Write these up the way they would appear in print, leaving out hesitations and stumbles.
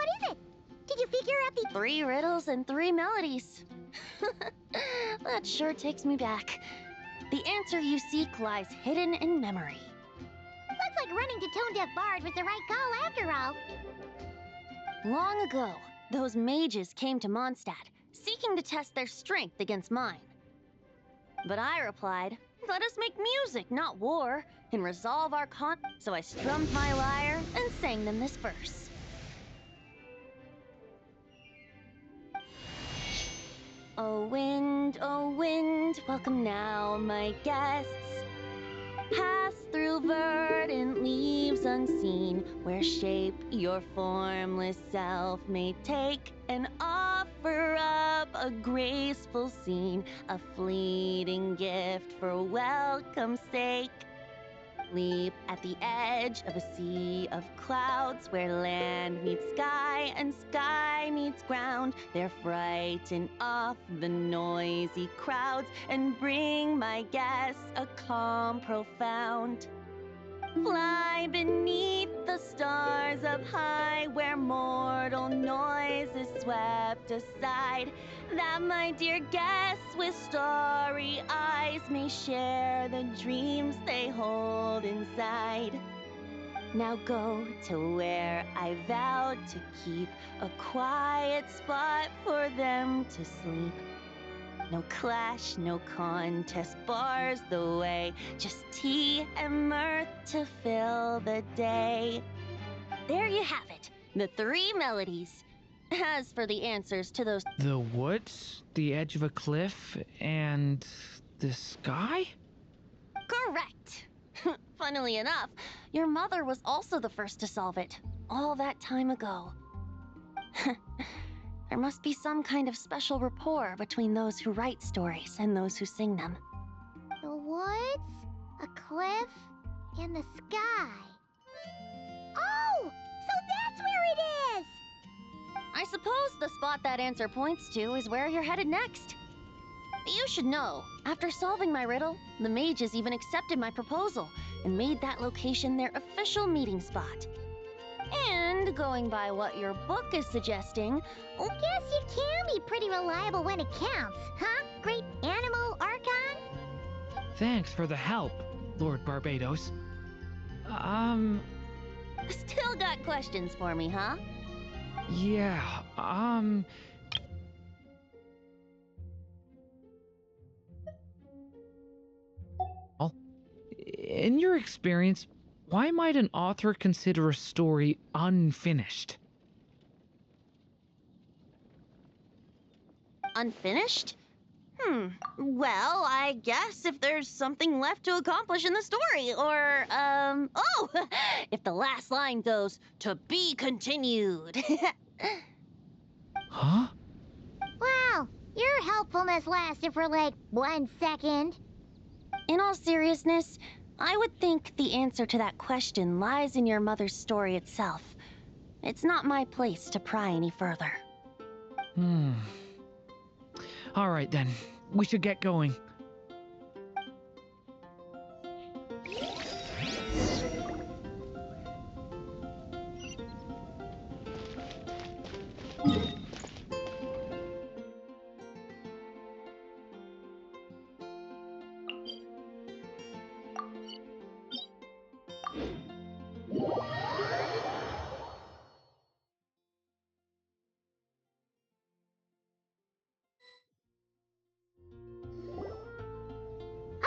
What is it? Did you figure out the 3 riddles and 3 melodies. That sure takes me back. The answer you seek lies hidden in memory. Looks like running to Tone Deaf Bard was the right call after all. Long ago, those mages came to Mondstadt, seeking to test their strength against mine. But I replied, let us make music, not war, and resolve our So I strummed my lyre and sang them this verse. O wind, welcome now, my guests. Pass through verdant leaves unseen, where shape your formless self may take, and offer up a graceful scene, a fleeting gift for welcome's sake. Leap at the edge of a sea of clouds, where land meets sky and sky meets ground. There frighten off the noisy crowds and bring my guests a calm profound. Fly beneath the stars up high, where mortal noise is swept aside, that my dear guests with starry eyes may share the dreams they hold inside. Now go to where I vowed to keep a quiet spot for them to sleep. No clash, no contest bars the way, just tea and mirth to fill the day. There you have it, the 3 melodies. As for the answers to those... The woods, the edge of a cliff, and the sky? Correct! Funnily enough, your mother was also the first to solve it, all that time ago. There must be some kind of special rapport between those who write stories and those who sing them. The woods, a cliff, and the sky. Oh! So that's where it is! I suppose the spot that answer points to is where you're headed next. You should know, after solving my riddle, the mages even accepted my proposal and made that location their official meeting spot. And going by what your book is suggesting, Guess you can be pretty reliable when it counts, huh? Great animal archon? Thanks for the help, Lord Barbados. Still got questions for me, huh? Yeah, In your experience, why might an author consider a story unfinished? Unfinished? Well, I guess if there's something left to accomplish in the story, or, if the last line goes, to be continued. Huh? Wow, your helpfulness lasted for like 1 second. In all seriousness, I would think the answer to that question lies in your mother's story itself. It's not my place to pry any further. All right then, we should get going.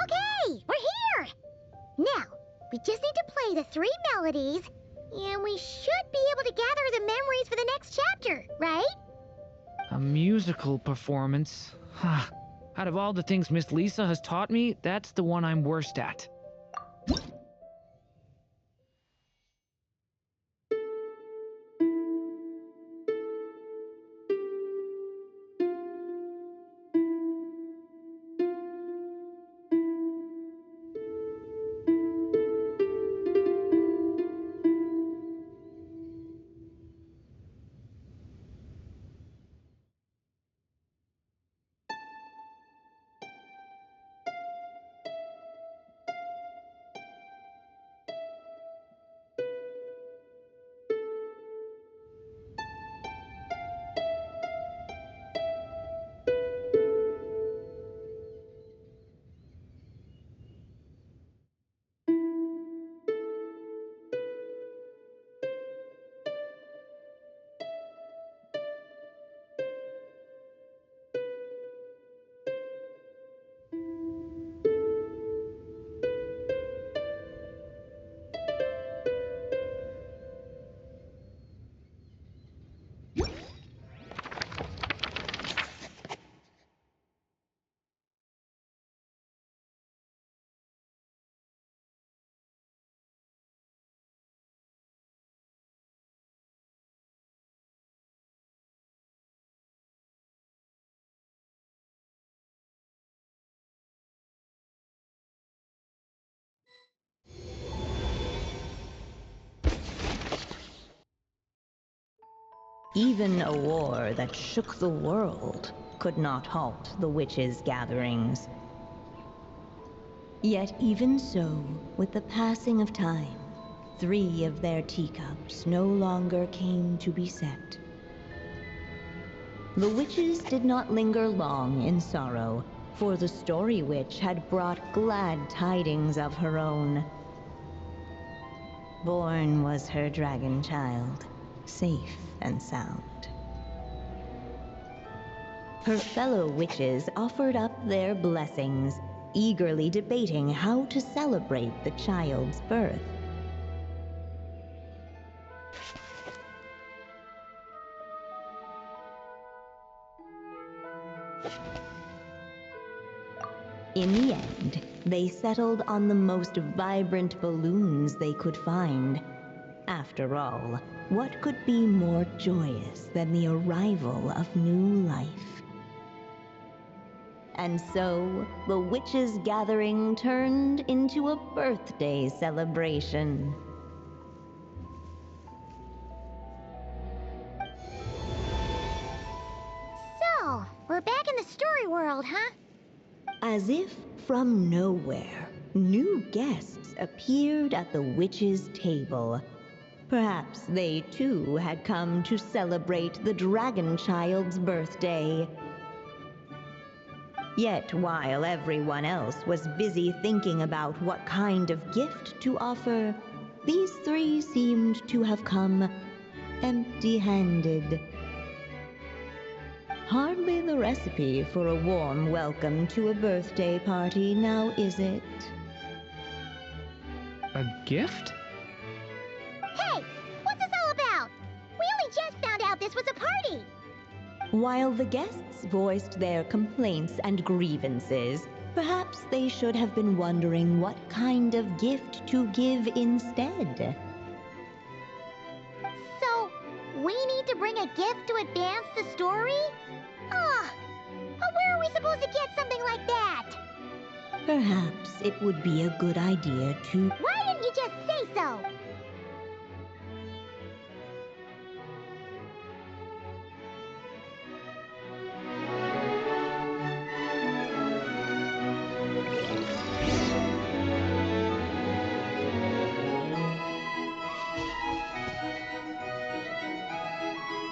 Okay, we're here! Now, we just need to play the 3 melodies, and we should be able to gather the memories for the next chapter, right? A musical performance? Huh. Out of all the things Miss Lisa has taught me, that's the one I'm worst at. Even a war that shook the world could not halt the witches' gatherings. Yet even so, with the passing of time, 3 of their teacups no longer came to be set. The witches did not linger long in sorrow, for the Story Witch had brought glad tidings of her own. Born was her dragon child, safe and sound. Her fellow witches offered up their blessings, eagerly debating how to celebrate the child's birth. In the end, they settled on the most vibrant balloons they could find. After all, what could be more joyous than the arrival of new life? And so, the witches' gathering turned into a birthday celebration. So, we're back in the story world, huh? As if from nowhere, new guests appeared at the witches' table. Perhaps they too had come to celebrate the dragon child's birthday. Yet while everyone else was busy thinking about what kind of gift to offer, these 3 seemed to have come empty-handed. Hardly the recipe for a warm welcome to a birthday party, now is it? A gift? Hey, what's this all about? We only just found out this was a party. While the guests voiced their complaints and grievances, perhaps they should have been wondering what kind of gift to give instead. So, we need to bring a gift to advance the story? Where are we supposed to get something like that? Perhaps it would be a good idea to... Why didn't you just say so?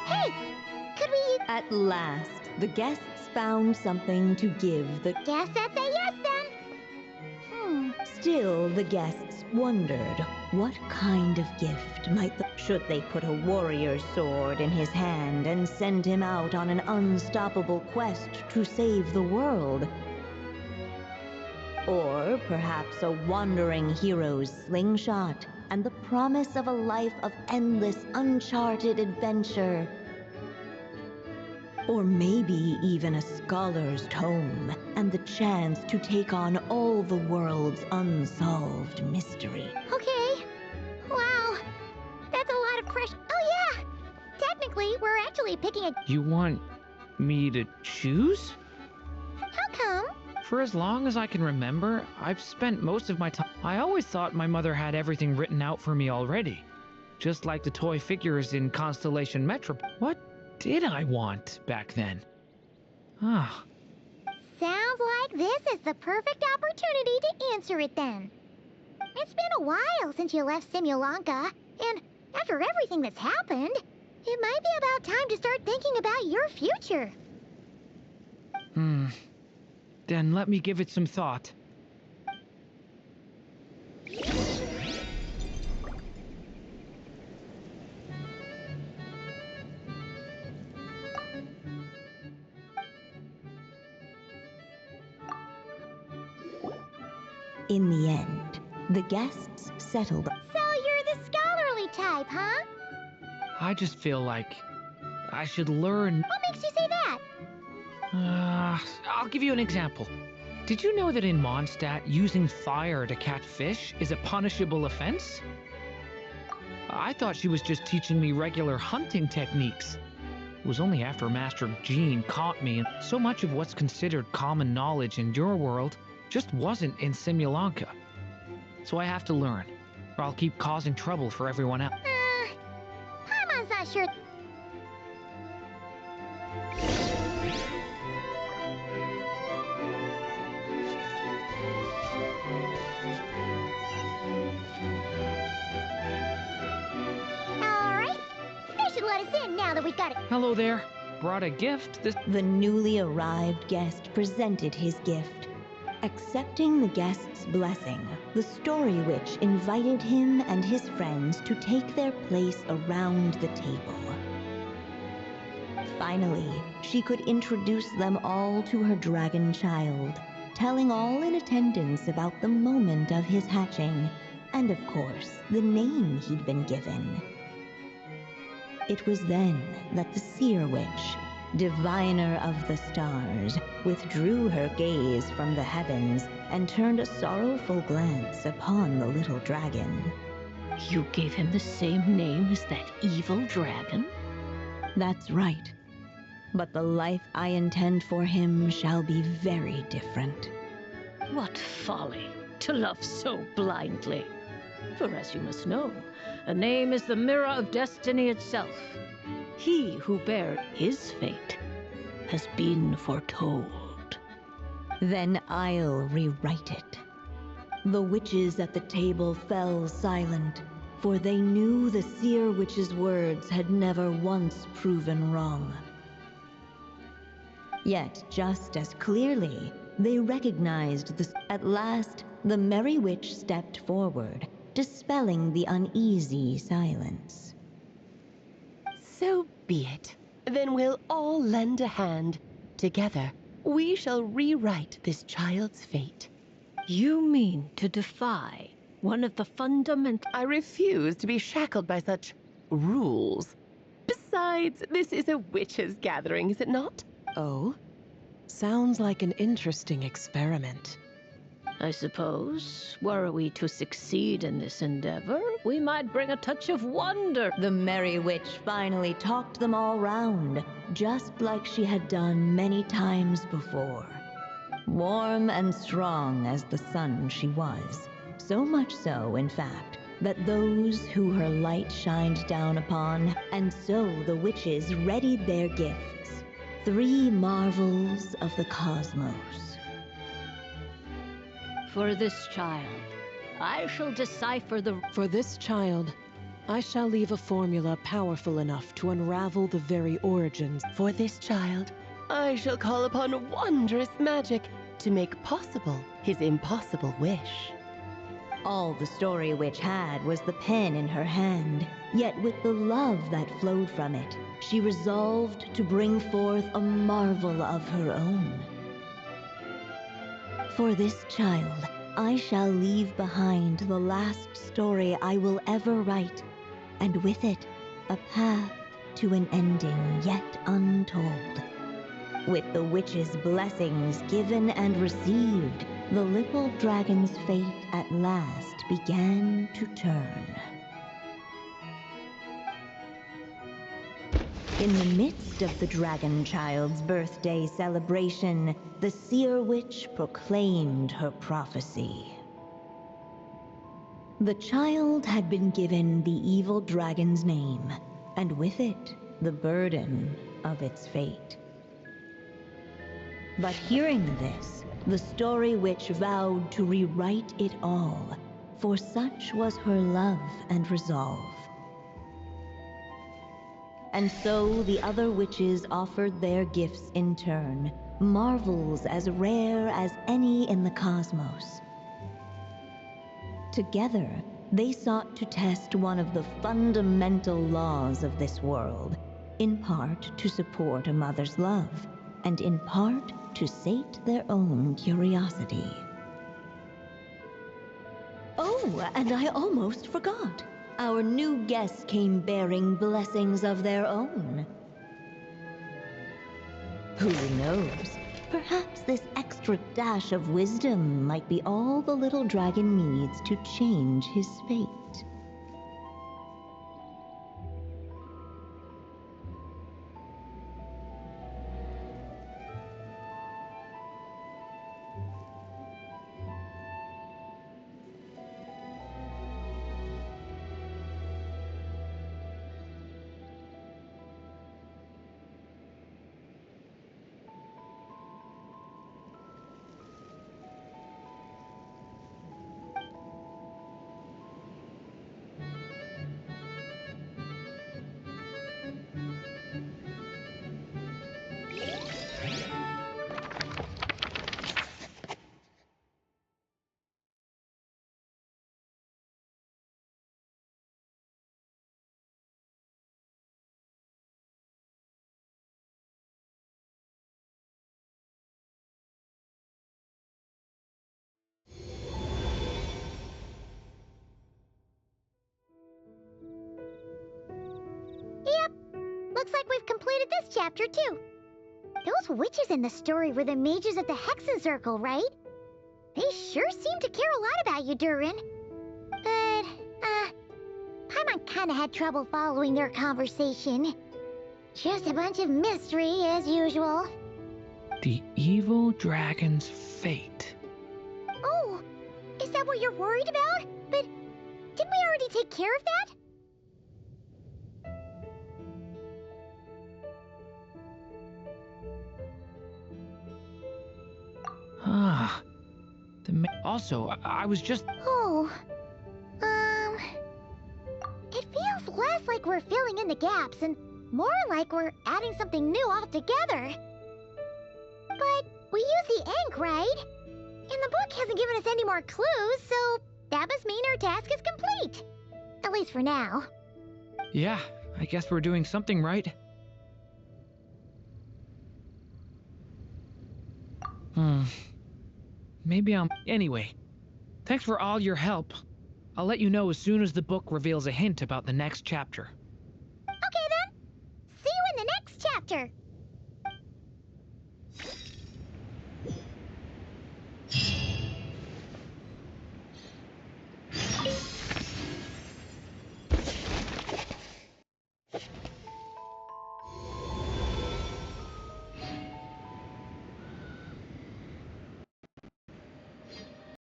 Hey, could we... At last, the guests found something to give the... Guess that's a yes then. Still, the guests wondered what kind of gift might the... Should they put a warrior's sword in his hand and send him out on an unstoppable quest to save the world? Or perhaps a wandering hero's slingshot and the promise of a life of endless, uncharted adventure. Or maybe even a scholar's tome and the chance to take on all the world's unsolved mystery. Okay. Wow. That's a lot of pressure. Oh yeah! Technically, we're actually picking a... You want me to choose? How come? For as long as I can remember, I've spent most of my time... I always thought my mother had everything written out for me already. Just like the toy figures in Constellation Metro. What did I want back then? Ah. Sounds like this is the perfect opportunity to answer it then. It's been a while since you left Simulanka, and after everything that's happened, it might be about time to start thinking about your future. Then let me give it some thought. In the end, the guests settled. So you're the scholarly type, huh? I just feel like I should learn... What makes you say that? I'll give you an example. Did you know that in Mondstadt, using fire to catch fish is a punishable offense? I thought she was just teaching me regular hunting techniques. It was only after Master Jean caught me, and so much of what's considered common knowledge in your world just wasn't in Simulanka. So I have to learn, or I'll keep causing trouble for everyone else. Paimon's not sure. Alright, they should let us in now that we've got it. Hello there. Brought a gift. The newly arrived guest presented his gift. Accepting the guest's blessing, the Story Witch invited him and his friends to take their place around the table. Finally, she could introduce them all to her dragon child, telling all in attendance about the moment of his hatching, and of course, the name he'd been given. It was then that the Seer Witch, diviner of the stars, withdrew her gaze from the heavens and turned a sorrowful glance upon the little dragon. You gave him the same name as that evil dragon? That's right. But the life I intend for him shall be very different. What folly to love so blindly. For as you must know, a name is the mirror of destiny itself. He who bared his fate has been foretold. Then I'll rewrite it. The witches at the table fell silent, for they knew the Seer Witch's words had never once proven wrong. Yet, just as clearly, they recognized the... At last, the Merry Witch stepped forward, dispelling the uneasy silence. So be it. Then we'll all lend a hand. Together, we shall rewrite this child's fate. You mean to defy one of the fundamental... I refuse to be shackled by such rules. Besides, this is a witches' gathering, is it not? Oh? Sounds like an interesting experiment. I suppose, were we to succeed in this endeavor, we might bring a touch of wonder. The Merry Witch finally talked them all round, just like she had done many times before. Warm and strong as the sun she was, so much so, in fact, that those who her light shined down upon, and so the witches readied their gifts, 3 marvels of the cosmos. For this child, I shall decipher the... For this child, I shall leave a formula powerful enough to unravel the very origins. For this child, I shall call upon wondrous magic to make possible his impossible wish. All the Story Witch had was the pen in her hand, yet with the love that flowed from it, she resolved to bring forth a marvel of her own. For this child, I shall leave behind the last story I will ever write, and with it, a path to an ending yet untold. With the witch's blessings given and received, the little dragon's fate at last began to turn. In the midst of the dragon child's birthday celebration, the Seer Witch proclaimed her prophecy. The child had been given the evil dragon's name, and with it, the burden of its fate. But hearing this, the Story Witch vowed to rewrite it all, for such was her love and resolve. And so the other witches offered their gifts in turn, marvels as rare as any in the cosmos. Together, they sought to test one of the fundamental laws of this world, in part to support a mother's love, and in part to sate their own curiosity. Oh, and I almost forgot. Our new guests came bearing blessings of their own. Who knows? Perhaps this extra dash of wisdom might be all the little dragon needs to change his fate. looks like we've completed this chapter too. Those witches in the story were the mages at the Hexen Circle, right? They sure seem to care a lot about you, Durin. But, Paimon kinda had trouble following their conversation. Just a bunch of mystery, as usual. The evil dragon's fate. Oh, is that what you're worried about? But didn't we already take care of that? Ah. Also, I was just... Oh, it feels less like we're filling in the gaps and more like we're adding something new altogether. But we use the ink, right? And the book hasn't given us any more clues, so that must mean our task is complete. At least for now. Yeah, I guess we're doing something right. Maybe I'm... Anyway, thanks for all your help. I'll let you know as soon as the book reveals a hint about the next chapter. Okay then. See you in the next chapter.